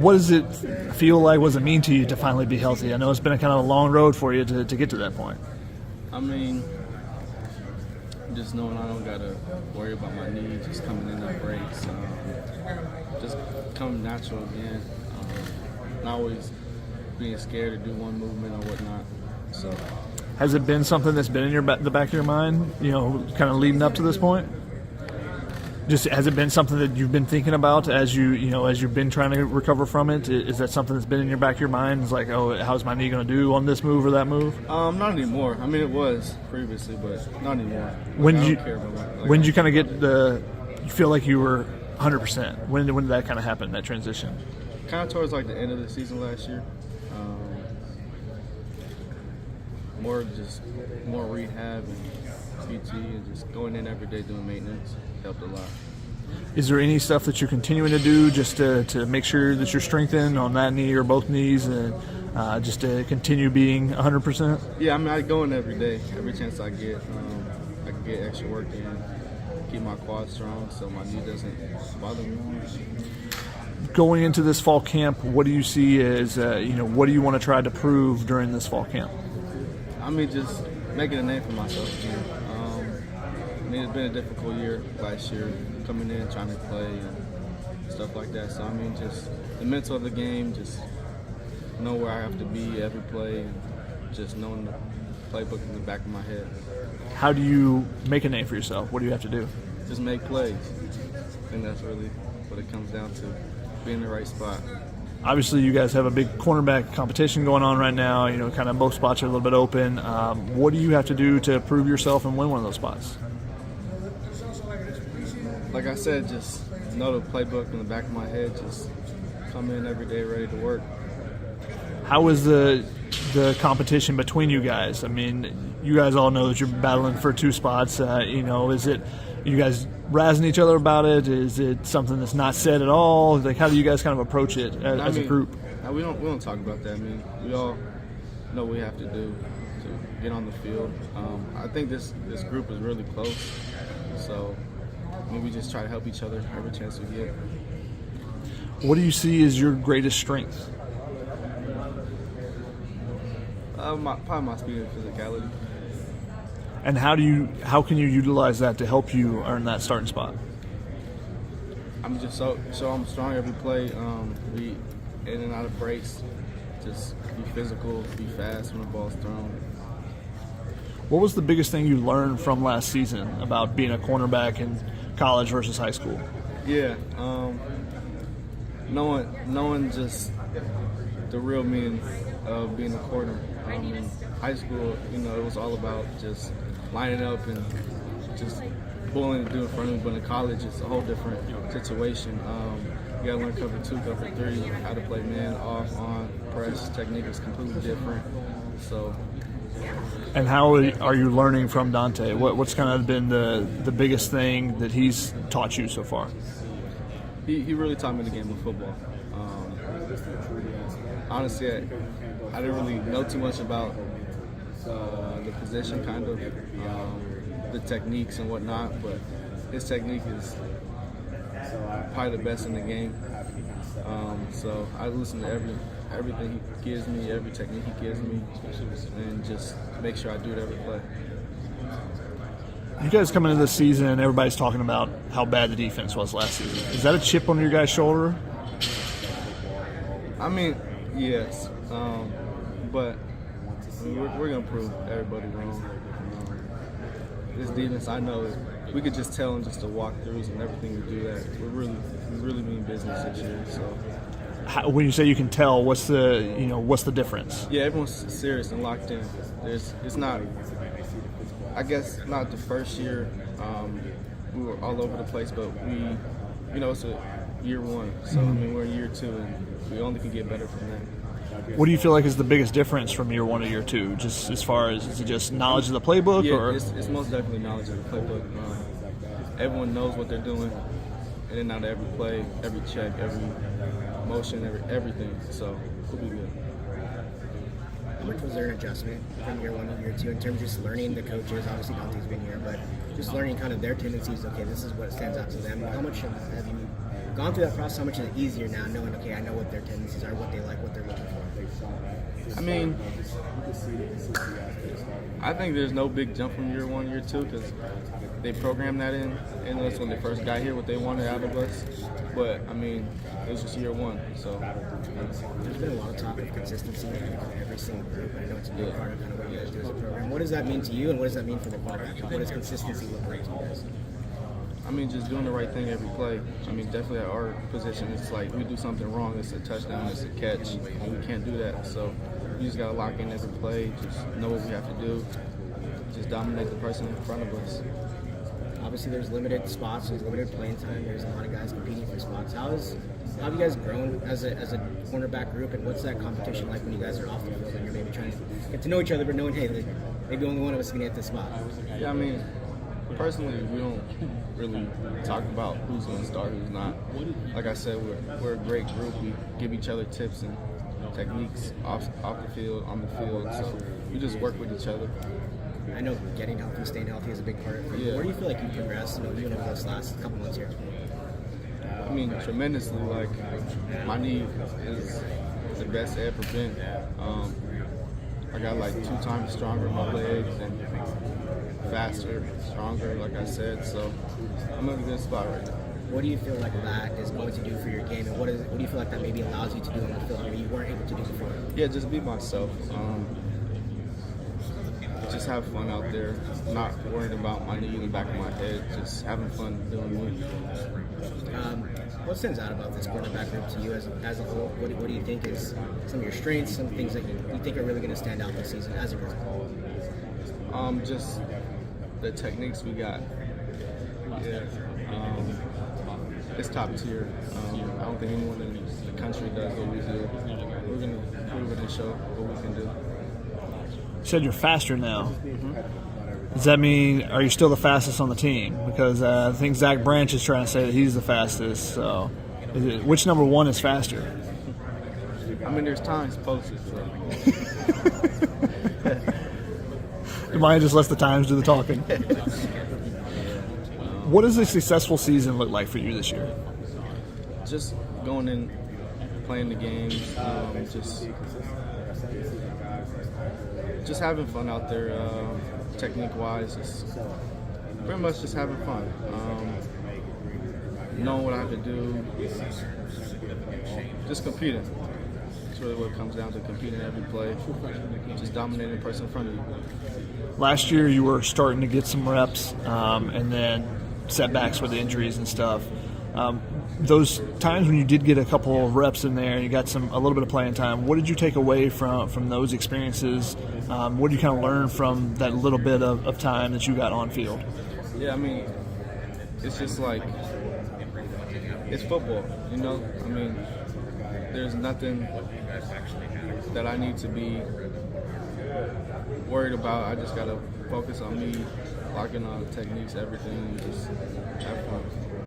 What does it feel like? What does it mean to you to finally be healthy? I know it's been a kind of a long road for you to get to that point. I mean, just knowing I don't got to worry about my knee, just coming in that breaks, just coming natural again, not always being scared to do one movement or whatnot. So, has it been something that's been in the back of your mind, kind of leading up to this point? Just has it been something that you've been thinking about as you've been trying to recover from it? Is that something that's been in your back of your mind? It's like, oh, how's my knee going to do on this move or that move? Not anymore. I mean, it was previously, but not anymore. When did you kind of get you feel like you were 100%? When did that kind of happen, that transition? Kind of towards like the end of the season last year. More rehab and PT and just going in every day doing maintenance helped a lot. Is there any stuff that you're continuing to do just to make sure that you're strengthened on that knee or both knees and just to continue being 100%? Yeah, I mean, I go in every day, every chance I get. I can get extra work in, keep my quad strong so my knee doesn't bother me. Going into this fall camp, what do you see as, what do you want to try to prove during this fall camp? I mean, just making a name for myself again. I mean, it's been a difficult year last year, coming in, trying to play and stuff like that. So, I mean, just the mental of the game, just know where I have to be every play, and just knowing the playbook in the back of my head. How do you make a name for yourself? What do you have to do? Just make plays. I think that's really what it comes down to, being in the right spot. Obviously, you guys have a big cornerback competition going on right now. Kind of both spots are a little bit open. What do you have to do to prove yourself and win one of those spots? Like I said, just know the playbook in the back of my head. Just come in every day ready to work. How is the competition between you guys? I mean, you guys all know that you're battling for two spots. Is it you guys razzing each other about it? Is it something that's not said at all? Like, how do you guys kind of approach it as a group? We don't talk about that. I mean, we all know what we have to do to get on the field. I think this group is really close, so we just try to help each other every chance we get. What do you see as your greatest strength? Probably my speed and physicality. And how can you utilize that to help you earn that starting spot? I'm just so I'm strong every play. Be in and out of breaks. Just be physical, be fast when the ball's thrown. What was the biggest thing you learned from last season about being a cornerback in college versus high school? Yeah, knowing just the real meaning of being a corner. In high school, it was all about just lining up and just pulling and doing front of me. But in college, it's a whole different situation. You got to learn cover 2, cover 3, how to play man, off, on, press. Technique is completely different. So. And how are you learning from Donte? What's kind of been the biggest thing that he's taught you so far? He really taught me the game of football. Honestly, I didn't really know too much about the position, kind of, the techniques and whatnot, but his technique is probably the best in the game. So I listen to everything he gives me, every technique he gives me, and just make sure I do it every play. You guys coming into this season, everybody's talking about how bad the defense was last season. Is that a chip on your guys' shoulder? I mean, yes, but we're going to prove everybody wrong. This defense, I know, we could just tell them just to walk throughs and everything we do that. We really mean business this year. So. When you say you can tell, what's the difference? Yeah, everyone's serious and locked in. It's not, I guess, not the first year. We were all over the place, but it's a year one. So, I mean, we're in year 2, and we only can get better from that. What do you feel like is the biggest difference from year 1 to year 2? Just as far as, is it just knowledge of the playbook? Yeah, or? It's most definitely knowledge of the playbook. Everyone knows what they're doing in and out of every play, every check, every motion, everything. So, it'll be good. how much was there an adjustment from year 1 to year 2 in terms of just learning the coaches? Obviously, Donte's been here, but just learning kind of their tendencies. Okay, this is what stands out to them. How much have you gone through that process? How much is it easier now, knowing, okay, I know what their tendencies are, what they like, what they're looking for? I mean, I think there's no big jump from year 1, year 2, because they programmed that in us when they first got here, what they wanted out of us. But I mean, it was just year 1, so. There's been a lot of talk of consistency in every single group. I know it's a big part of kind of what you guys do as a program. What does that mean to you, and what does that mean for the cornerback? What does consistency look like to you guys? I mean, just doing the right thing every play. I mean, definitely at our position, it's like we do something wrong, it's a touchdown, it's a catch, and we can't do that. So we just got to lock in every play, just know what we have to do, just dominate the person in front of us. Obviously, there's limited spots, there's limited playing time, there's a lot of guys competing for spots. How have you guys grown as a cornerback group, and what's that competition like when you guys are off the field and you're maybe trying to get to know each other, but knowing, hey, maybe only one of us is going to get this spot? Yeah, I mean, personally, we don't really talk about who's going to start, who's not. Like I said, we're a great group. We give each other tips and techniques off the field, on the field. So we just work with each other. I know getting healthy, staying healthy is a big part of it. Yeah. Where do you feel like you progressed, even over this last couple months here? I mean, tremendously. Like, my knee is the best it ever been. I got like 2 times stronger in my legs and faster, stronger, like I said. So I'm in a good spot right now. What do you feel like that is going to do for your game, and what do you feel like that maybe allows you to do on the field that you weren't able to do before? Yeah, just be myself. Just have fun out there, not worried about my knee in the back of my head, just having fun doing me. What stands out about this quarterback group to you as a whole? What do you think is some of your strengths, some things that you think are really going to stand out this season as a group? Just the techniques we got. Yeah, it's top tier. I don't think anyone in the country does what we do. We're going to prove it and show what we can do. You said you're faster now. Does that mean, are you still the fastest on the team? Because I think Zach Branch is trying to say that he's the fastest. So, which number 1 is faster? I mean, there's times posted. So. Mine just lets the times do the talking. What does a successful season look like for you this year? Just going in, playing the games, just having fun out there, technique-wise. Just pretty much just having fun. Knowing what I have to do, just competing. That's really what it comes down to, competing every play, just dominating the person in front of you. Last year you were starting to get some reps, and then setbacks with injuries and stuff. Those times when you did get a couple of reps in there and you got a little bit of playing time, what did you take away from those experiences? What did you kind of learn from that little bit of time that you got on field? Yeah, I mean, it's just like, it's football, I mean, there's nothing that I need to be worried about. I just got to focus on me, locking on techniques, everything, and just have fun.